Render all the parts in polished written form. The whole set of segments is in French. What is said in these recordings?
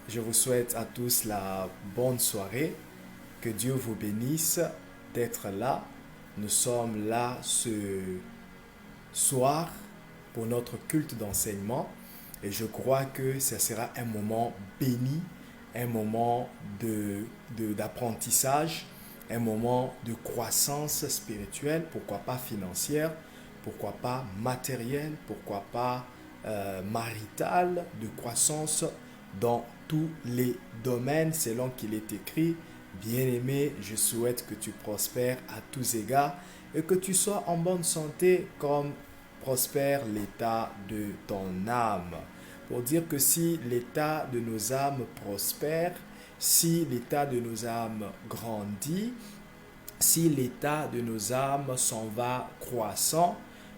Je vous souhaite à tous la bonne soirée. Que Dieu vous bénisse d'être là. Nous sommes là ce soir pour notre culte d'enseignement et je crois que ce sera un moment béni, un moment d'apprentissage, un moment de croissance spirituelle, pourquoi pas financière, pourquoi pas matérielle, pourquoi pas maritale, de croissance dans tous les domaines selon qu'il est écrit. Bien-aimé, je souhaite que tu prospères à tous égards et que tu sois en bonne santé comme prospère l'état de ton âme. Pour dire que si l'état de nos âmes prospère, si l'état de nos âmes grandit, si l'état de nos âmes s'en va croissant,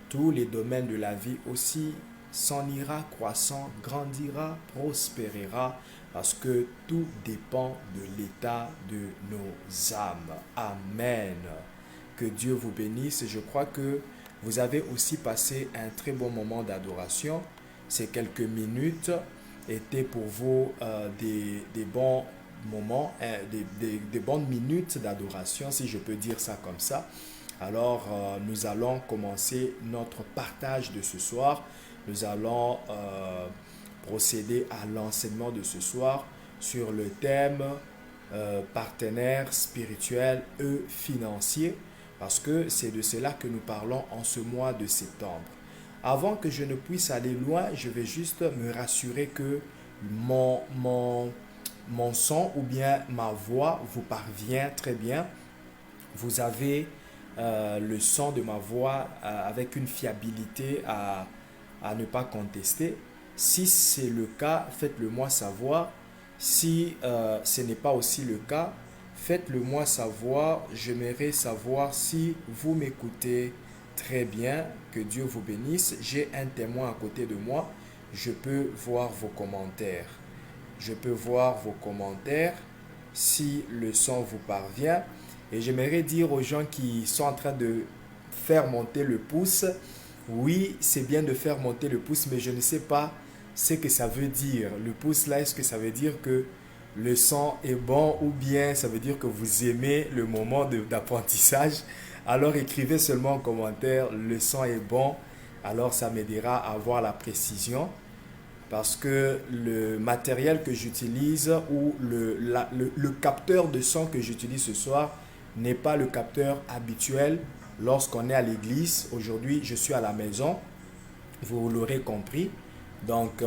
tous les domaines de la vie aussi s'en ira croissant, grandira, prospérera, parce que tout dépend de l'état de nos âmes. Amen. Que Dieu vous bénisse. Je crois que vous avez aussi passé un très bon moment d'adoration. Ces quelques minutes étaient pour vous des bons moments, des bonnes minutes d'adoration, si je peux dire ça comme ça. Alors, nous allons commencer notre partage de ce soir. Nous allons procéder à l'enseignement de ce soir sur le thème partenaire spirituel et financier, parce que c'est de cela que nous parlons en ce mois de septembre. Avant que je ne puisse aller loin, je vais juste me rassurer que mon son ou bien ma voix vous parvient très bien. Vous avez le son de ma voix avec une fiabilité à ne pas contester. Si c'est le cas, faites-le moi savoir. Si ce n'est pas aussi le cas, faites-le moi savoir. J'aimerais savoir si vous m'écoutez très bien. Que Dieu vous bénisse. J'ai un témoin à côté de moi. Je peux voir vos commentaires. Je peux voir vos commentaires si le son vous parvient. Et j'aimerais dire aux gens qui sont en train de faire monter le pouce, oui, c'est bien de faire monter le pouce, mais je ne sais pas ce que ça veut dire. Le pouce là, est-ce que ça veut dire que le son est bon ou bien ça veut dire que vous aimez le moment d'apprentissage? Alors écrivez seulement en commentaire, le son est bon. Alors ça m'aidera à avoir la précision parce que le matériel que j'utilise ou le capteur de son que j'utilise ce soir n'est pas le capteur habituel lorsqu'on est à l'église. Aujourd'hui, je suis à la maison, vous l'aurez compris. Donc,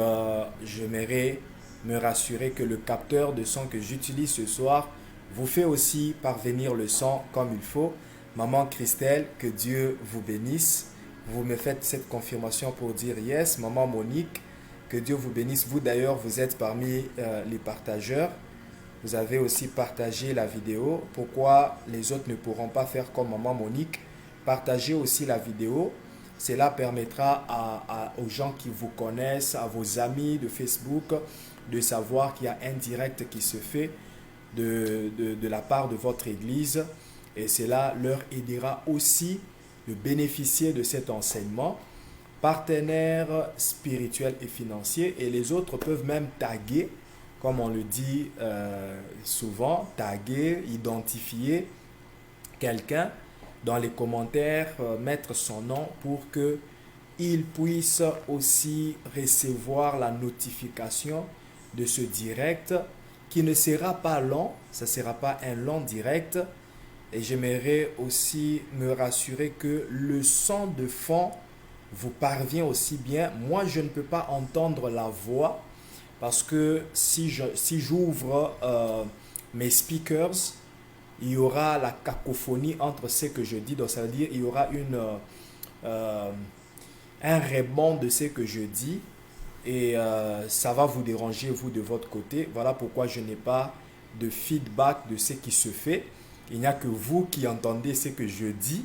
j'aimerais me rassurer que le capteur de son que j'utilise ce soir vous fait aussi parvenir le son comme il faut. Maman Christelle, que Dieu vous bénisse. Vous me faites cette confirmation pour dire yes. Maman Monique, que Dieu vous bénisse. Vous d'ailleurs, vous êtes parmi les partageurs. Vous avez aussi partagé la vidéo. Pourquoi les autres ne pourront pas faire comme Maman Monique? Partagez aussi la vidéo. Cela permettra aux gens qui vous connaissent, à vos amis de Facebook, de savoir qu'il y a un direct qui se fait de la part de votre église. Et cela leur aidera aussi de bénéficier de cet enseignement. Partenaire spirituel et financier. Et les autres peuvent même taguer, comme on le dit souvent, taguer, identifier quelqu'un dans les commentaires, mettre son nom pour que il puisse aussi recevoir la notification de ce direct qui ne sera pas long, ça ne sera pas un long direct. Et j'aimerais aussi me rassurer que le son de fond vous parvient aussi bien. Moi, je ne peux pas entendre la voix parce que si j'ouvre mes speakers, il y aura la cacophonie entre ce que je dis. Donc, ça veut dire qu'il y aura euh, un rebond de ce que je dis et ça va vous déranger, vous, de votre côté. Voilà pourquoi je n'ai pas de feedback de ce qui se fait. Il n'y a que vous qui entendez ce que je dis.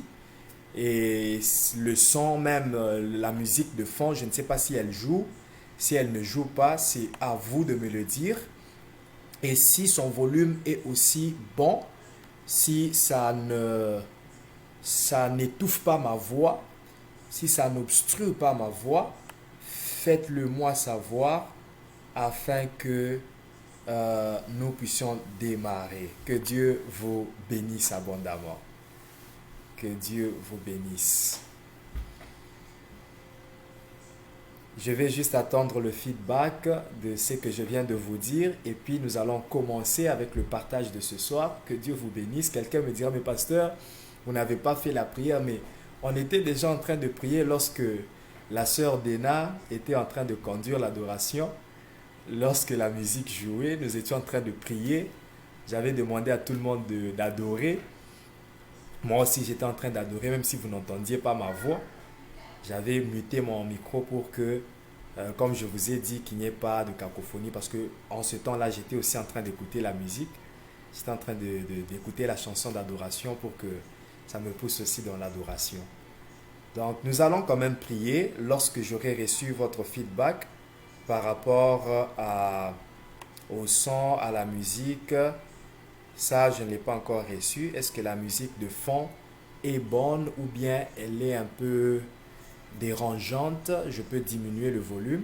Et le son, même la musique de fond, je ne sais pas si elle joue. Si elle ne joue pas, c'est à vous de me le dire. Et si son volume est aussi bon, si ça n'étouffe pas ma voix, si ça n'obstrue pas ma voix, faites-le moi savoir afin que nous puissions démarrer. Que Dieu vous bénisse abondamment. Que Dieu vous bénisse. Je vais juste attendre le feedback de ce que je viens de vous dire et puis nous allons commencer avec le partage de ce soir. Que Dieu vous bénisse. Quelqu'un me dira, mais pasteur, vous n'avez pas fait la prière, mais on était déjà en train de prier lorsque la sœur Dena était en train de conduire l'adoration. Lorsque la musique jouait, nous étions en train de prier. J'avais demandé à tout le monde d'adorer. Moi aussi, j'étais en train d'adorer, même si vous n'entendiez pas ma voix. J'avais muté mon micro pour que, comme je vous ai dit, qu'il n'y ait pas de cacophonie. Parce que en ce temps-là, j'étais aussi en train d'écouter la musique. J'étais en train d'écouter la chanson d'adoration pour que ça me pousse aussi dans l'adoration. Donc, nous allons quand même prier lorsque j'aurai reçu votre feedback par rapport au son, à la musique. Ça, je ne l'ai pas encore reçu. Est-ce que la musique de fond est bonne ou bien elle est un peu dérangeante? Je peux diminuer le volume.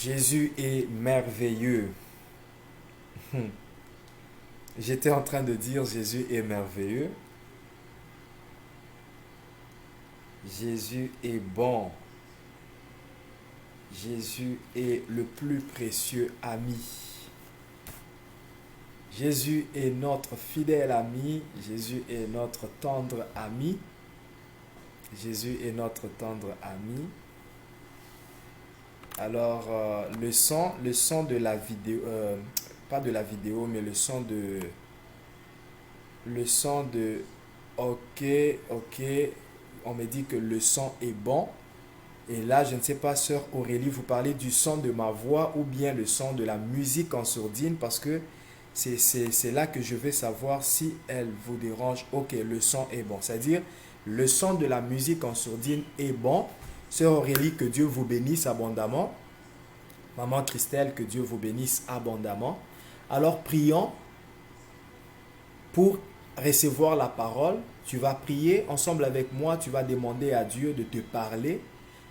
Jésus est merveilleux. J'étais en train de dire Jésus est merveilleux. Jésus est bon. Jésus est le plus précieux ami. Jésus est notre fidèle ami. Jésus est notre tendre ami. Jésus est notre tendre ami. Alors, le son de la vidéo, pas de la vidéo, mais le son de, ok, on me dit que le son est bon. Et là, je ne sais pas, sœur Aurélie, vous parlez du son de ma voix ou bien le son de la musique en sourdine parce que c'est là que je vais savoir si elle vous dérange. Ok, le son est bon. C'est-à-dire, le son de la musique en sourdine est bon. Sœur Aurélie, que Dieu vous bénisse abondamment. Maman Christelle, que Dieu vous bénisse abondamment. Alors, prions pour recevoir la parole. Tu vas prier ensemble avec moi. Tu vas demander à Dieu de te parler.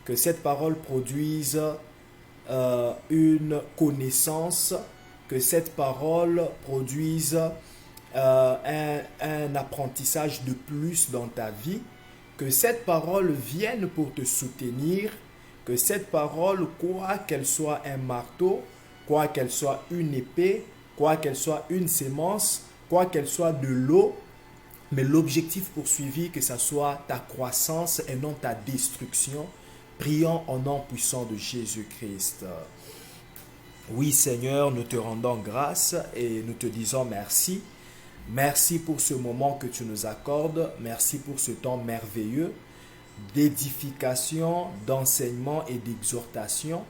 Que cette parole produise une connaissance, que cette parole produise un apprentissage de plus dans ta vie, que cette parole vienne pour te soutenir, que cette parole, quoi qu'elle soit un marteau, quoi qu'elle soit une épée, quoi qu'elle soit une sémence, quoi qu'elle soit de l'eau, mais l'objectif poursuivi, que ce soit ta croissance et non ta destruction. Prions au nom puissant de Jésus-Christ. Oui Seigneur, nous te rendons grâce et nous te disons merci. Merci pour ce moment que tu nous accordes. Merci pour ce temps merveilleux d'édification, d'enseignement et d'exhortation.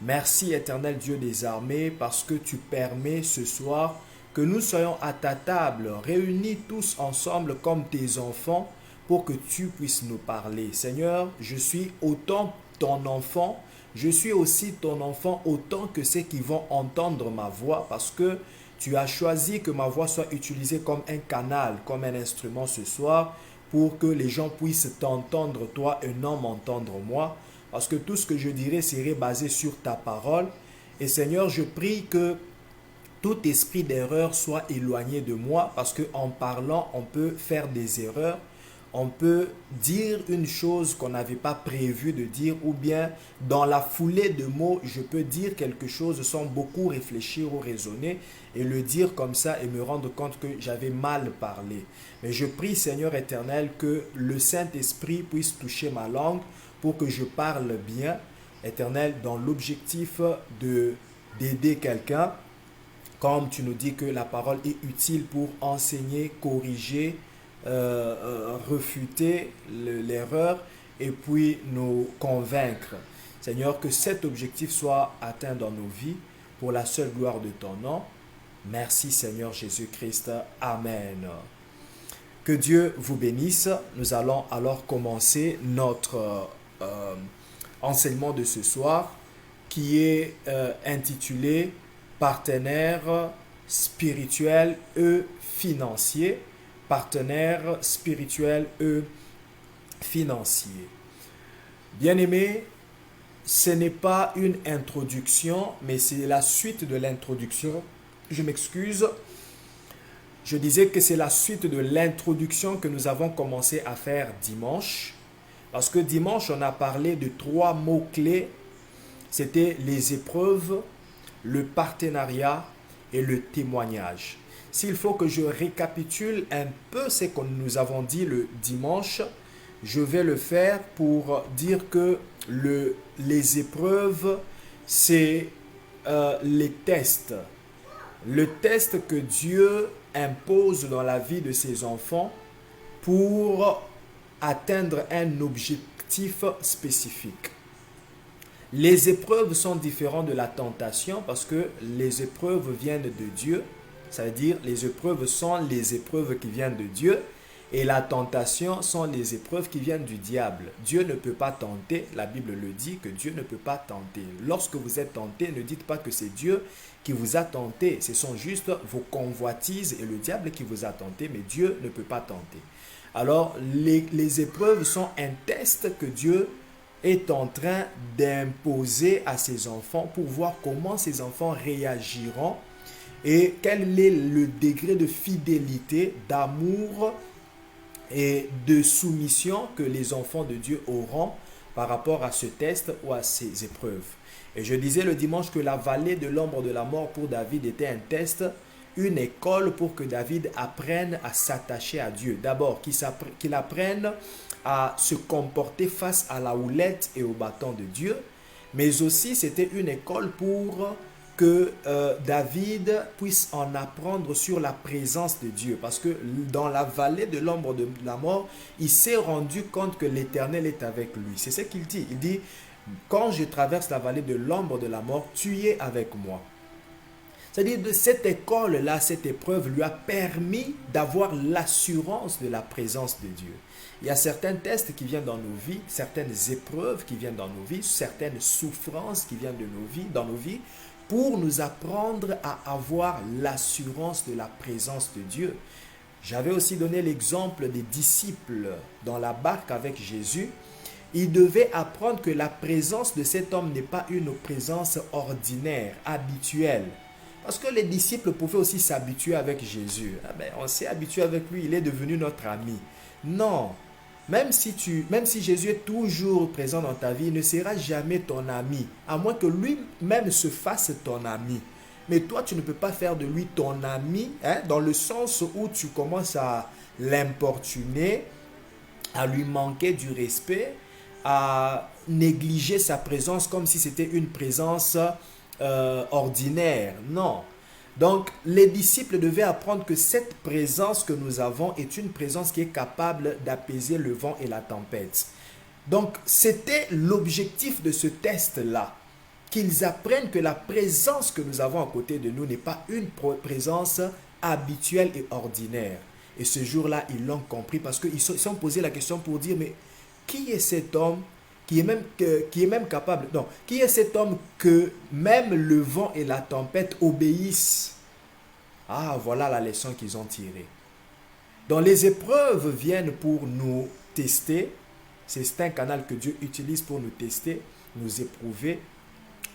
Merci éternel Dieu des armées parce que tu permets ce soir que nous soyons à ta table, réunis tous ensemble comme tes enfants, pour que tu puisses nous parler. Seigneur, je suis autant ton enfant, je suis aussi ton enfant autant que ceux qui vont entendre ma voix parce que tu as choisi que ma voix soit utilisée comme un canal, comme un instrument ce soir pour que les gens puissent t'entendre toi et non m'entendre moi parce que tout ce que je dirai serait basé sur ta parole. Et Seigneur, je prie que tout esprit d'erreur soit éloigné de moi parce qu'en parlant, on peut faire des erreurs. On peut dire une chose qu'on n'avait pas prévu de dire ou bien dans la foulée de mots, je peux dire quelque chose sans beaucoup réfléchir ou raisonner et le dire comme ça et me rendre compte que j'avais mal parlé. Mais je prie Seigneur éternel que le Saint-Esprit puisse toucher ma langue pour que je parle bien, éternel, dans l'objectif d'aider quelqu'un. Comme tu nous dis que la parole est utile pour enseigner, corriger, refuter l'erreur et puis nous convaincre. Seigneur, que cet objectif soit atteint dans nos vies pour la seule gloire de ton nom. Merci Seigneur Jésus-Christ. Amen. Que Dieu vous bénisse. Nous allons alors commencer notre enseignement de ce soir qui est intitulé Partenaires spirituels et financiers. Partenaires spirituels et financier. Bien-aimé, ce n'est pas une introduction, mais c'est la suite de l'introduction. Je m'excuse. Je disais que c'est la suite de l'introduction que nous avons commencé à faire dimanche. Parce que dimanche, on a parlé de 3 mots-clés. C'était les épreuves, le partenariat et le témoignage. S'il faut que je récapitule un peu ce que nous avons dit le dimanche, je vais le faire pour dire que les épreuves, c'est les tests. Le test que Dieu impose dans la vie de ses enfants pour atteindre un objectif spécifique. Les épreuves sont différentes de la tentation parce que les épreuves viennent de Dieu. Ça veut dire les épreuves sont les épreuves qui viennent de Dieu et la tentation sont les épreuves qui viennent du diable. Dieu ne peut pas tenter, la Bible le dit que Dieu ne peut pas tenter. Lorsque vous êtes tenté, ne dites pas que c'est Dieu qui vous a tenté. Ce sont juste vos convoitises et le diable qui vous a tenté, mais Dieu ne peut pas tenter. Alors les épreuves sont un test que Dieu est en train d'imposer à ses enfants pour voir comment ses enfants réagiront et quel est le degré de fidélité, d'amour et de soumission que les enfants de Dieu auront par rapport à ce test ou à ces épreuves. Et je disais le dimanche que la vallée de l'ombre de la mort pour David était un test, une école pour que David apprenne à s'attacher à Dieu. D'abord, qu'il apprenne à se comporter face à la houlette et au bâton de Dieu, mais aussi c'était une école pour que David puisse en apprendre sur la présence de Dieu. Parce que dans la vallée de l'ombre de la mort, il s'est rendu compte que l'Éternel est avec lui. C'est ce qu'il dit. Il dit, quand je traverse la vallée de l'ombre de la mort, tu es avec moi. C'est-à-dire de cette école-là, cette épreuve lui a permis d'avoir l'assurance de la présence de Dieu. Il y a certains tests qui viennent dans nos vies, certaines épreuves qui viennent dans nos vies, certaines souffrances qui viennent dans nos vies, pour nous apprendre à avoir l'assurance de la présence de Dieu. J'avais aussi donné l'exemple des disciples dans la barque avec Jésus. Ils devaient apprendre que la présence de cet homme n'est pas une présence ordinaire, habituelle. Parce que les disciples pouvaient aussi s'habituer avec Jésus. On s'est habitué avec lui, il est devenu notre ami. Non, même si Jésus est toujours présent dans ta vie, il ne sera jamais ton ami, à moins que lui-même se fasse ton ami. Mais toi, tu ne peux pas faire de lui ton ami, dans le sens où tu commences à l'importuner, à lui manquer du respect, à négliger sa présence comme si c'était une présence ordinaire. Non. Donc, les disciples devaient apprendre que cette présence que nous avons est une présence qui est capable d'apaiser le vent et la tempête. Donc, c'était l'objectif de ce test-là. Qu'ils apprennent que la présence que nous avons à côté de nous n'est pas une présence habituelle et ordinaire. Et ce jour-là, ils l'ont compris parce qu'ils se sont posé la question pour dire, mais qui est cet homme qui est même capable, non, qui est cet homme que même le vent et la tempête obéissent? Ah, voilà la leçon qu'ils ont tirée. Donc les épreuves viennent pour nous tester. C'est un canal que Dieu utilise pour nous tester, nous éprouver,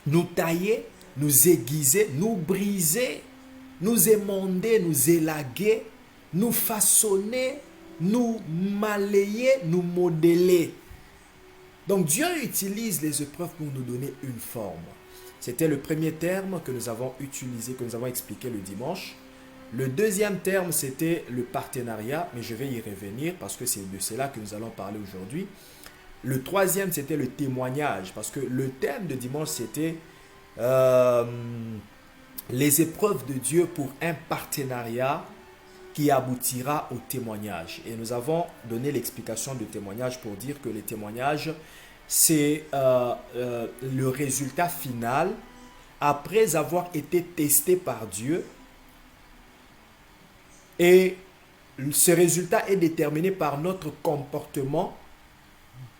nous tailler, nous aiguiser, nous briser, nous émonder, nous élaguer, nous façonner, nous malayer, nous modeler. Donc Dieu utilise les épreuves pour nous donner une forme. C'était le premier terme que nous avons utilisé, que nous avons expliqué le dimanche. Le deuxième terme, c'était le partenariat, mais je vais y revenir parce que c'est de cela que nous allons parler aujourd'hui. Le troisième, c'était le témoignage, parce que le thème de dimanche, c'était les épreuves de Dieu pour un partenariat qui aboutira au témoignage. Et nous avons donné l'explication du témoignage pour dire que le témoignage, c'est le résultat final après avoir été testé par Dieu. Et ce résultat est déterminé par notre comportement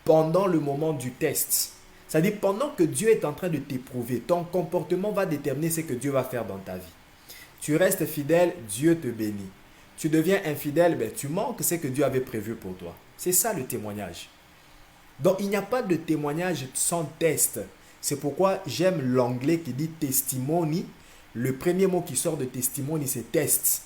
pendant le moment du test. C'est-à-dire pendant que Dieu est en train de t'éprouver, ton comportement va déterminer ce que Dieu va faire dans ta vie. Tu restes fidèle, Dieu te bénit. Tu deviens infidèle, tu manques ce que Dieu avait prévu pour toi. C'est ça le témoignage. Donc, il n'y a pas de témoignage sans test. C'est pourquoi j'aime l'anglais qui dit testimony. Le premier mot qui sort de testimony, c'est test.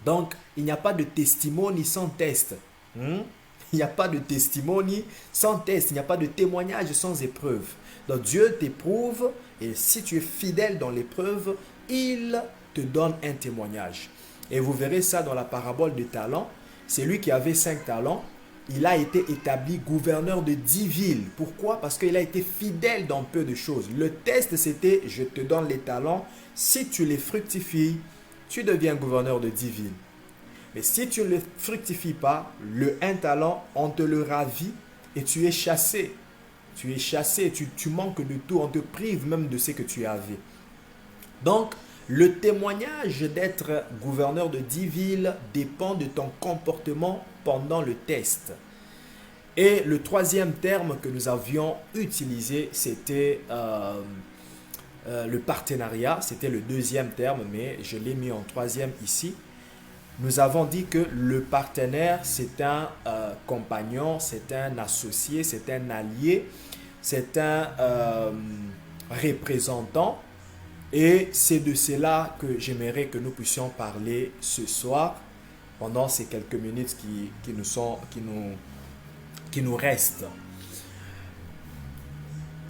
Donc, il n'y a pas de testimony sans test. Il n'y a pas de testimony sans test. Il n'y a pas de témoignage sans épreuve. Donc, Dieu t'éprouve et si tu es fidèle dans l'épreuve, il te donne un témoignage. Et vous verrez ça dans la parabole des talents. C'est lui qui avait 5 talents. Il a été établi gouverneur de 10 villes. Pourquoi? Parce qu'il a été fidèle dans peu de choses. Le test, c'était, je te donne les talents. Si tu les fructifies, tu deviens gouverneur de 10 villes. Mais si tu ne le fructifies pas, le un talent, on te le ravit et tu es chassé. Tu es chassé, tu manques de tout, on te prive même de ce que tu avais. Donc, le témoignage d'être gouverneur de 10 villes dépend de ton comportement pendant le test. Et le troisième terme que nous avions utilisé, c'était le partenariat. C'était le deuxième terme, mais je l'ai mis en troisième ici. Nous avons dit que le partenaire, c'est un compagnon, c'est un associé, c'est un allié, c'est un représentant. Et c'est de cela que j'aimerais que nous puissions parler ce soir, pendant ces quelques minutes qui nous restent.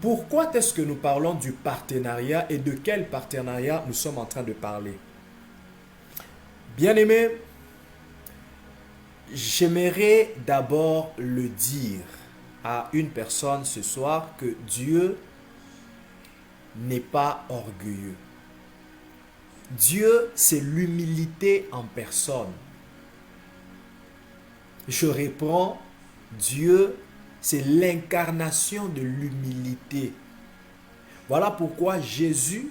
Pourquoi est-ce que nous parlons du partenariat et de quel partenariat nous sommes en train de parler? Bien-aimés, j'aimerais d'abord le dire à une personne ce soir que Dieu n'est pas orgueilleux. Dieu, c'est l'humilité en personne. Je reprends, Dieu, c'est l'incarnation de l'humilité. Voilà pourquoi Jésus,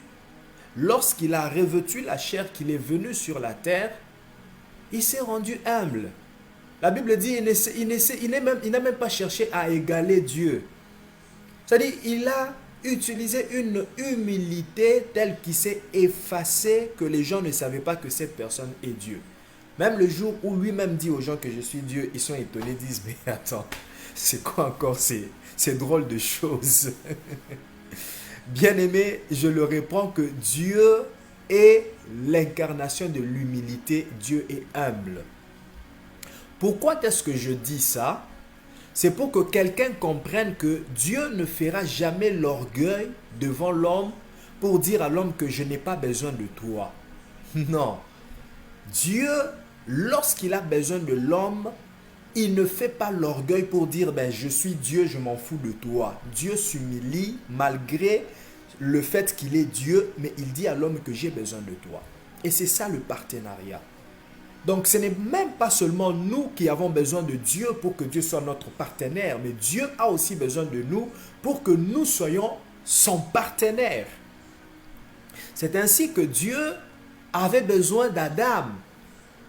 lorsqu'il a revêtu la chair, qu'il est venu sur la terre, il s'est rendu humble. La Bible dit il n'a même pas cherché à égaler Dieu. C'est-à-dire, il a utilisé une humilité telle qu'il s'est effacé que les gens ne savaient pas que cette personne est Dieu. Même le jour où lui-même dit aux gens que je suis Dieu, ils sont étonnés, disent mais attends, c'est quoi encore ces drôles de choses? Bien-aimé, je le reprends que Dieu est l'incarnation de l'humilité, Dieu est humble. Pourquoi est-ce que je dis ça? C'est pour que quelqu'un comprenne que Dieu ne fera jamais l'orgueil devant l'homme pour dire à l'homme que je n'ai pas besoin de toi. Non. Dieu, lorsqu'il a besoin de l'homme, il ne fait pas l'orgueil pour dire ben, je suis Dieu, je m'en fous de toi. Dieu s'humilie malgré le fait qu'il est Dieu, mais il dit à l'homme que j'ai besoin de toi. Et c'est ça le partenariat. Donc ce n'est même pas seulement nous qui avons besoin de Dieu pour que Dieu soit notre partenaire, mais Dieu a aussi besoin de nous pour que nous soyons son partenaire. C'est ainsi que Dieu avait besoin d'Adam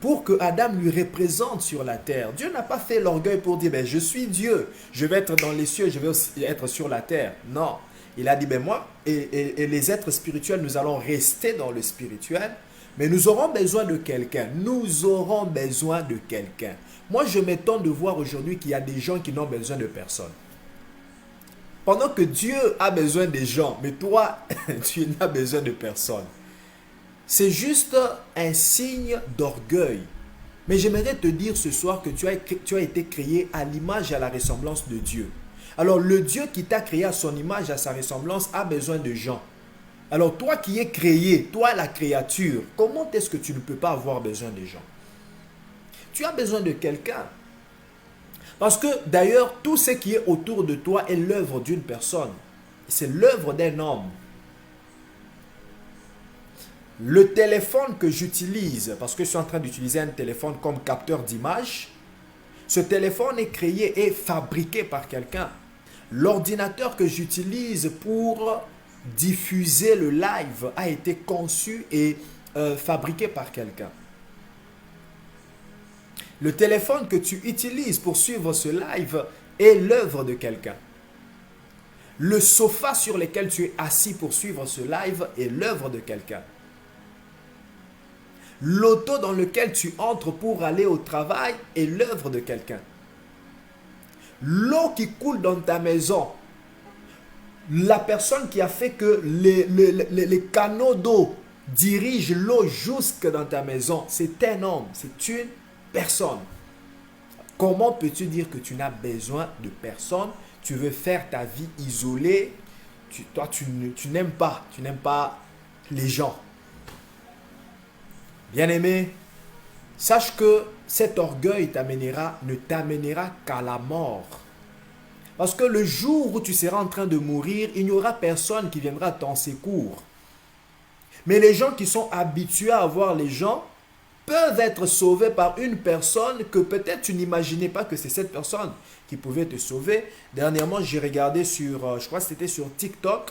pour que Adam lui représente sur la terre. Dieu n'a pas fait l'orgueil pour dire ben, je suis Dieu, je vais être dans les cieux, je vais aussi être sur la terre. Non, il a dit ben moi et les êtres spirituels, nous allons rester dans le spirituel. Mais nous aurons besoin de quelqu'un. Nous aurons besoin de quelqu'un. Moi, je m'étonne de voir aujourd'hui qu'il y a des gens qui n'ont besoin de personne. Pendant que Dieu a besoin des gens, mais toi, tu n'as besoin de personne. C'est juste un signe d'orgueil. Mais j'aimerais te dire ce soir que tu as été créé à l'image et à la ressemblance de Dieu. Alors, le Dieu qui t'a créé à son image, à sa ressemblance, a besoin de gens. Alors toi qui es créé, toi la créature, comment est-ce que tu ne peux pas avoir besoin des gens? Tu as besoin de quelqu'un. Parce que d'ailleurs, tout ce qui est autour de toi est l'œuvre d'une personne. C'est l'œuvre d'un homme. Le téléphone que j'utilise, parce que je suis en train d'utiliser un téléphone comme capteur d'image, ce téléphone est créé et fabriqué par quelqu'un. L'ordinateur que j'utilise pour diffuser le live a été conçu et fabriqué par quelqu'un. Le téléphone que tu utilises pour suivre ce live est l'œuvre de quelqu'un. Le sofa sur lequel tu es assis pour suivre ce live est l'œuvre de quelqu'un. L'auto dans lequel tu entres pour aller au travail est l'œuvre de quelqu'un. l'eau qui coule dans ta maison, la personne qui a fait que les canaux d'eau dirigent l'eau jusque dans ta maison, c'est un homme, c'est une personne. Comment peux-tu dire que tu n'as besoin de personne? Tu veux faire ta vie isolée. Toi, tu n'aimes pas les gens. Bien-aimé, sache que cet orgueil ne t'amènera qu'à la mort. Parce que le jour où tu seras en train de mourir, il n'y aura personne qui viendra à ton secours. Mais les gens qui sont habitués à voir les gens peuvent être sauvés par une personne que peut-être tu n'imaginais pas que c'est cette personne qui pouvait te sauver. Dernièrement, j'ai regardé je crois que c'était sur TikTok,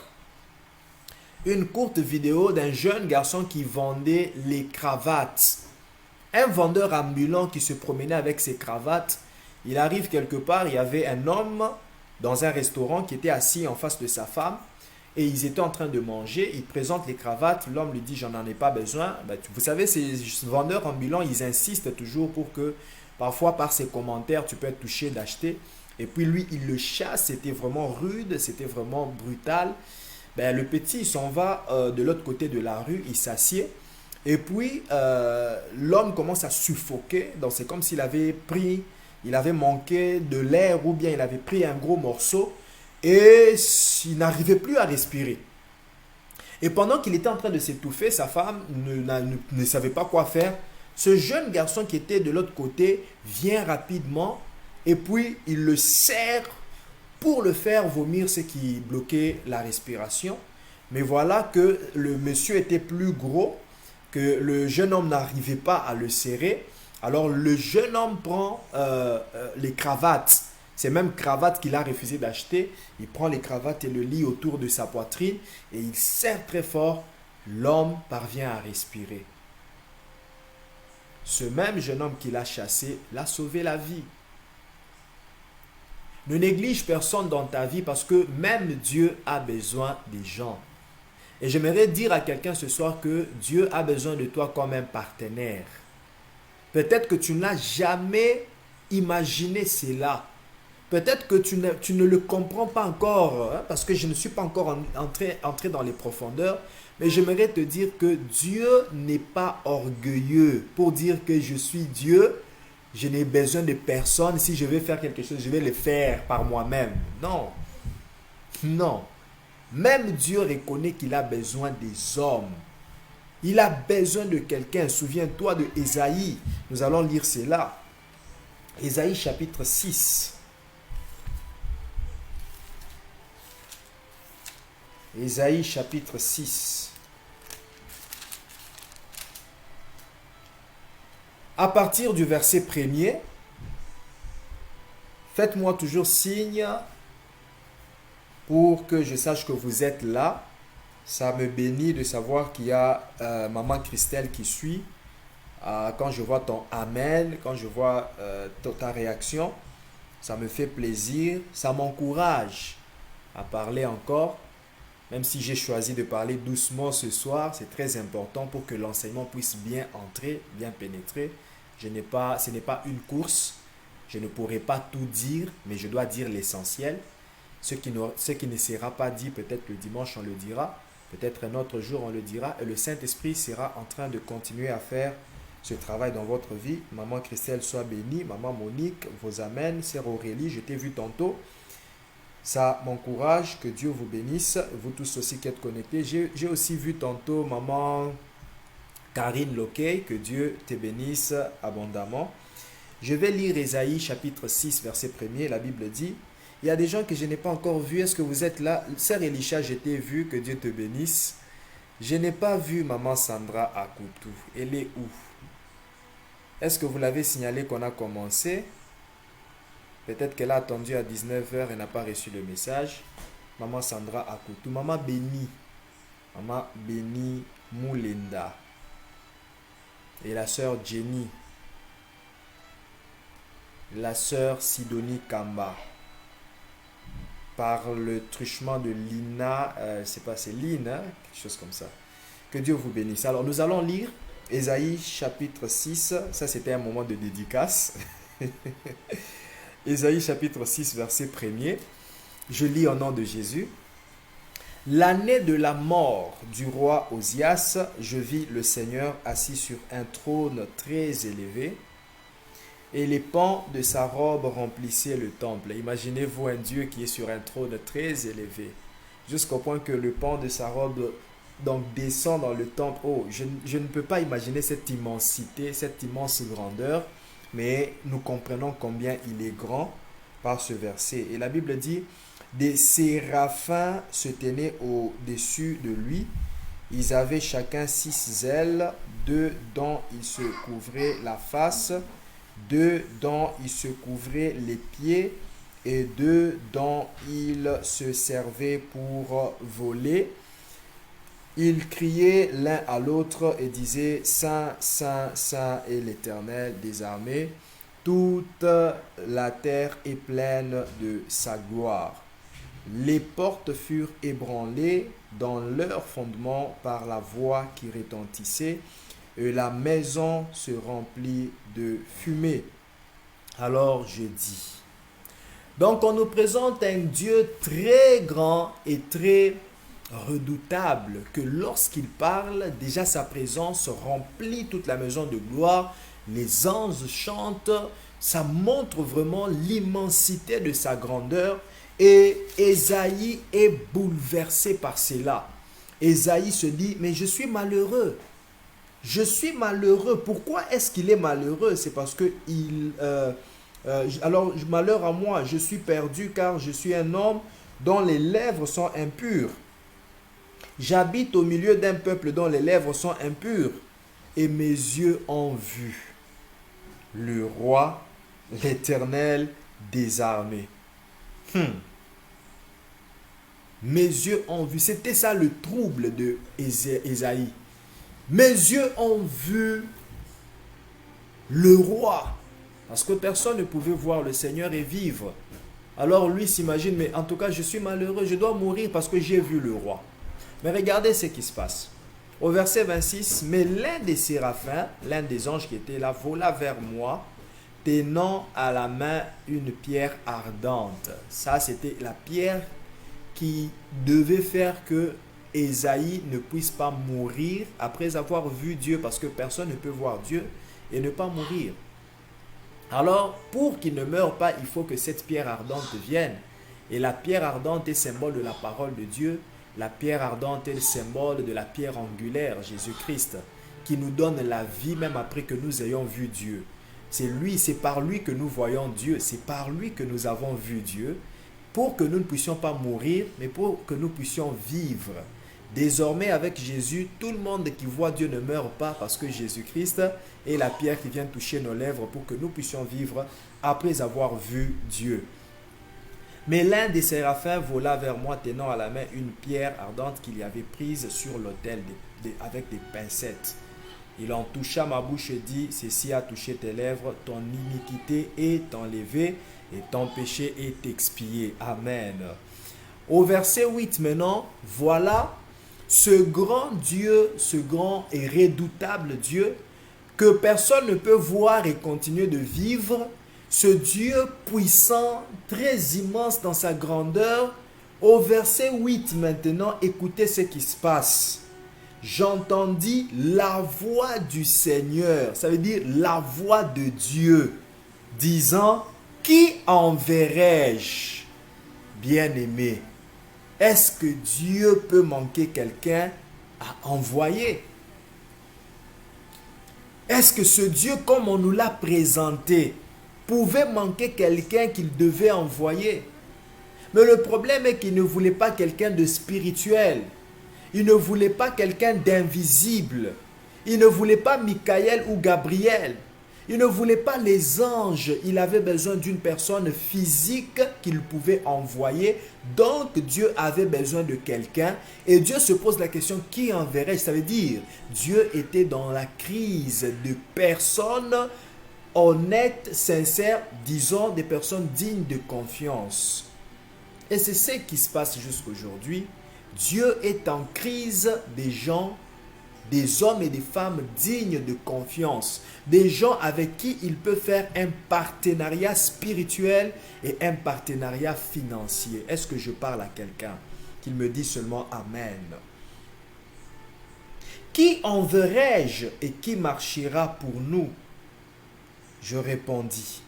une courte vidéo d'un jeune garçon qui vendait les cravates. Un vendeur ambulant qui se promenait avec ses cravates. Il arrive quelque part, il y avait un homme dans un restaurant qui était assis en face de sa femme et ils étaient en train de manger. Il présente les cravates, l'homme lui dit: j'en ai pas besoin. Vous savez, ces vendeurs ambulants, ils insistent toujours pour que parfois par ses commentaires tu peux être touché d'acheter. Et puis lui, il le chasse, c'était vraiment rude, c'était vraiment brutal. Le petit, il s'en va de l'autre côté de la rue, il s'assied. Et puis, l'homme commence à suffoquer. Donc, c'est comme s'il avait manqué de l'air ou bien il avait pris un gros morceau et il n'arrivait plus à respirer. Et pendant qu'il était en train de s'étouffer, sa femme ne savait pas quoi faire. Ce jeune garçon qui était de l'autre côté vient rapidement et puis il le serre pour le faire vomir ce qui bloquait la respiration. Mais voilà que le monsieur était plus gros, que le jeune homme n'arrivait pas à le serrer. Alors le jeune homme prend les cravates, ces mêmes cravates qu'il a refusé d'acheter. Il prend les cravates et le lie autour de sa poitrine et il serre très fort. L'homme parvient à respirer. Ce même jeune homme qui l'a chassé l'a sauvé la vie. Ne néglige personne dans ta vie parce que même Dieu a besoin des gens. Et j'aimerais dire à quelqu'un ce soir que Dieu a besoin de toi comme un partenaire. Peut-être que tu n'as jamais imaginé cela. Peut-être que tu ne le comprends pas encore, parce que je ne suis pas encore entré dans les profondeurs. Mais j'aimerais te dire que Dieu n'est pas orgueilleux pour dire que je suis Dieu. Je n'ai besoin de personne. Si je veux faire quelque chose, je vais le faire par moi-même. Non. Non. Même Dieu reconnaît qu'il a besoin des hommes. Il a besoin de quelqu'un. Souviens-toi de Ésaïe. Nous allons lire cela. Ésaïe chapitre 6. Ésaïe chapitre 6. À partir du verset 1er, faites-moi toujours signe pour que je sache que vous êtes là. Ça me bénit de savoir qu'il y a maman Christelle qui suit. Quand je vois ton amen, quand je vois ta réaction, ça me fait plaisir. Ça m'encourage à parler encore. Même si j'ai choisi de parler doucement ce soir, c'est très important pour que l'enseignement puisse bien entrer, bien pénétrer. Ce n'est pas une course. Je ne pourrai pas tout dire, mais je dois dire l'essentiel. Ce qui ne sera pas dit, peut-être le dimanche on le dira, peut-être un autre jour on le dira, et le Saint-Esprit sera en train de continuer à faire ce travail dans votre vie. Maman Christelle, sois bénie. Maman Monique, vos amens. Sœur Aurélie, je t'ai vu tantôt. Ça m'encourage, que Dieu vous bénisse. Vous tous aussi qui êtes connectés. J'ai aussi vu tantôt maman Karine Loquet, que Dieu te bénisse abondamment. Je vais lire Ésaïe chapitre 6, verset 1er. La Bible dit: il y a des gens que je n'ai pas encore vus. Est-ce que vous êtes là? Sœur Elisha, je t'ai vu, que Dieu te bénisse. Je n'ai pas vu maman Sandra Akoutou. Elle est où? Est-ce que vous l'avez signalé qu'on a commencé? Peut-être qu'elle a attendu à 19h et n'a pas reçu le message. Maman Sandra Akoutou. Maman Béni. Maman Béni Moulinda. Et la sœur Jenny. La sœur Sidonie Kamba. Par le truchement de Lina, c'est Lina, hein? Quelque chose comme ça. Que Dieu vous bénisse. Alors nous allons lire Ésaïe chapitre 6. Ça c'était un moment de dédicace. Ésaïe chapitre 6, verset 1er. Je lis au nom de Jésus. L'année de la mort du roi Osias, je vis le Seigneur assis sur un trône très élevé, et les pans de sa robe remplissaient le temple. Imaginez-vous un Dieu qui est sur un trône très élevé, jusqu'au point que le pan de sa robe donc descend dans le temple. Oh, je ne peux pas imaginer cette immensité, cette immense grandeur, mais nous comprenons combien il est grand par ce verset. Et la Bible dit, des séraphins se tenaient au-dessus de lui. Ils avaient chacun 6 ailes, 2 dont ils se couvraient la face, 2 dont ils se couvraient les pieds, et 2 dont ils se servaient pour voler. Ils criaient l'un à l'autre et disaient, Saint, Saint, Saint est l'Éternel des armées. Toute la terre est pleine de sa gloire. Les portes furent ébranlées dans leur fondement par la voix qui retentissait, et la maison se remplit de fumée. Alors je dis. Donc on nous présente un Dieu très grand et très redoutable, que lorsqu'il parle, déjà sa présence remplit toute la maison de gloire. Les anges chantent, ça montre vraiment l'immensité de sa grandeur. Et Ésaïe est bouleversé par cela. Ésaïe se dit, mais je suis malheureux. Je suis malheureux. Pourquoi est-ce qu'il est malheureux? C'est parce que alors, malheur à moi, je suis perdu car je suis un homme dont les lèvres sont impures. J'habite au milieu d'un peuple dont les lèvres sont impures. Et mes yeux ont vu le roi, l'Éternel des armées. Mes yeux ont vu. C'était ça le trouble de Ésaïe. Mes yeux ont vu le roi. Parce que personne ne pouvait voir le Seigneur et vivre. Alors lui s'imagine, mais en tout cas je suis malheureux, je dois mourir parce que j'ai vu le roi. Mais regardez ce qui se passe. Au verset 26, mais l'un des séraphins, l'un des anges qui était là, vola vers moi, tenant à la main une pierre ardente. Ça, c'était la pierre qui devait faire que Ésaïe ne puisse pas mourir après avoir vu Dieu, parce que personne ne peut voir Dieu et ne pas mourir. Alors, pour qu'il ne meure pas, il faut que cette pierre ardente vienne. Et la pierre ardente est symbole de la parole de Dieu. La pierre ardente est le symbole de la pierre angulaire, Jésus-Christ, qui nous donne la vie même après que nous ayons vu Dieu. C'est par lui que nous voyons Dieu, c'est par lui que nous avons vu Dieu, pour que nous ne puissions pas mourir, mais pour que nous puissions vivre. Désormais, avec Jésus, tout le monde qui voit Dieu ne meurt pas, parce que Jésus-Christ est la pierre qui vient toucher nos lèvres pour que nous puissions vivre après avoir vu Dieu. Mais l'un des séraphins vola vers moi, tenant à la main une pierre ardente qu'il y avait prise sur l'autel avec des pincettes. Il en toucha ma bouche et dit, ceci a touché tes lèvres, ton iniquité est enlevée et ton péché est expié. Amen. Au verset 8 maintenant, voilà ce grand Dieu, ce grand et redoutable Dieu que personne ne peut voir et continuer de vivre. Ce Dieu puissant, très immense dans sa grandeur. Au verset 8 maintenant, écoutez ce qui se passe. J'entendis la voix du Seigneur, ça veut dire la voix de Dieu, disant, qui enverrai-je, bien-aimé? Est-ce que Dieu peut manquer quelqu'un à envoyer? Est-ce que ce Dieu, comme on nous l'a présenté, pouvait manquer quelqu'un qu'il devait envoyer? Mais le problème est qu'il ne voulait pas quelqu'un de spirituel. Il ne voulait pas quelqu'un d'invisible. Il ne voulait pas Michael ou Gabriel. Il ne voulait pas les anges. Il avait besoin d'une personne physique qu'il pouvait envoyer. Donc Dieu avait besoin de quelqu'un. Et Dieu se pose la question, qui enverrai-je? Ça veut dire, Dieu était dans la crise de personnes honnêtes, sincères, disons des personnes dignes de confiance. Et c'est ce qui se passe jusqu'aujourd'hui. Dieu est en crise des gens des hommes et des femmes dignes de confiance, des gens avec qui il peut faire un partenariat spirituel et un partenariat financier. Est-ce que je parle à quelqu'un? Qu'il me dit seulement Amen. Qui enverrai-je et qui marchera pour nous? Je répondis,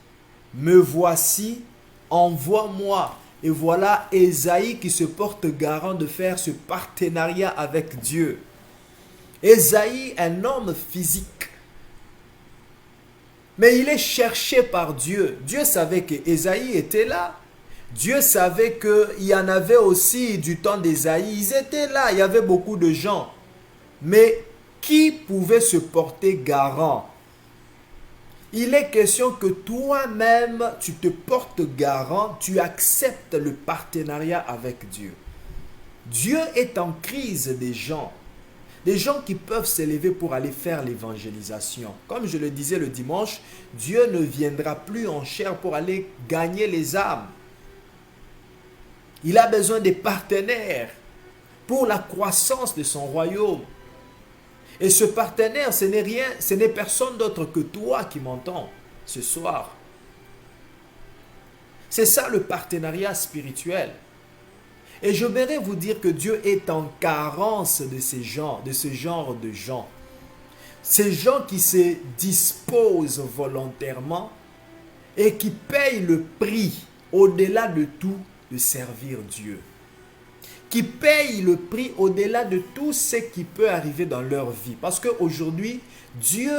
me voici, envoie-moi. Et voilà Ésaïe qui se porte garant de faire ce partenariat avec Dieu. Ésaïe, un homme physique. Mais il est cherché par Dieu. Dieu savait qu'Ésaïe était là. Dieu savait qu'il y en avait aussi du temps d'Ésaïe. Ils étaient là, il y avait beaucoup de gens. Mais qui pouvait se porter garant? Il est question que toi-même, tu te portes garant, tu acceptes le partenariat avec Dieu. Dieu est en crise des gens qui peuvent s'élever pour aller faire l'évangélisation. Comme je le disais le dimanche, Dieu ne viendra plus en chair pour aller gagner les âmes. Il a besoin des partenaires pour la croissance de son royaume. Et ce partenaire, ce n'est personne d'autre que toi qui m'entends ce soir. C'est ça le partenariat spirituel. Et j'aimerais vous dire que Dieu est en carence de ces gens, de ce genre de gens. Ces gens qui se disposent volontairement et qui payent le prix, au-delà de tout, de servir Dieu. Qui payent le prix au-delà de tout ce qui peut arriver dans leur vie. Parce qu'aujourd'hui, Dieu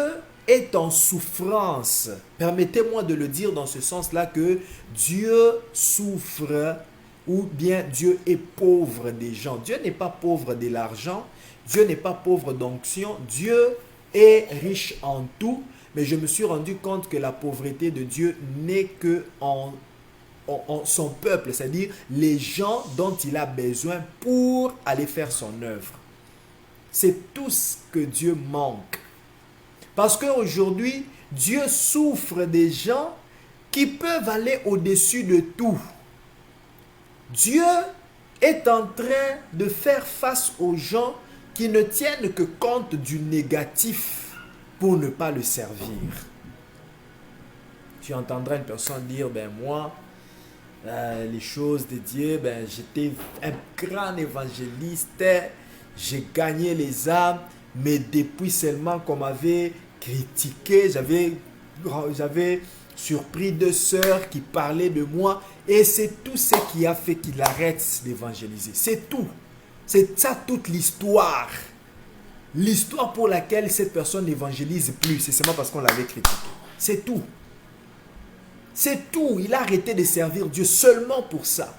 est en souffrance. Permettez-moi de le dire dans ce sens-là que Dieu souffre ou bien Dieu est pauvre des gens. Dieu n'est pas pauvre de l'argent. Dieu n'est pas pauvre d'onction. Dieu est riche en tout. Mais je me suis rendu compte que la pauvreté de Dieu n'est que en son peuple, c'est-à-dire les gens dont il a besoin pour aller faire son œuvre. C'est tout ce que Dieu manque. Parce qu'aujourd'hui, Dieu souffre des gens qui peuvent aller au-dessus de tout. Dieu est en train de faire face aux gens qui ne tiennent que compte du négatif pour ne pas le servir. Tu entendras une personne dire, ben moi, les choses de Dieu, ben, j'étais un grand évangéliste, j'ai gagné les âmes, mais depuis seulement qu'on m'avait critiqué, j'avais surpris deux sœurs qui parlaient de moi et c'est tout ce qui a fait qu'il arrête d'évangéliser. C'est tout. C'est ça toute l'histoire. L'histoire pour laquelle cette personne n'évangélise plus, c'est seulement parce qu'on l'avait critiqué. C'est tout. C'est tout. Il a arrêté de servir Dieu seulement pour ça.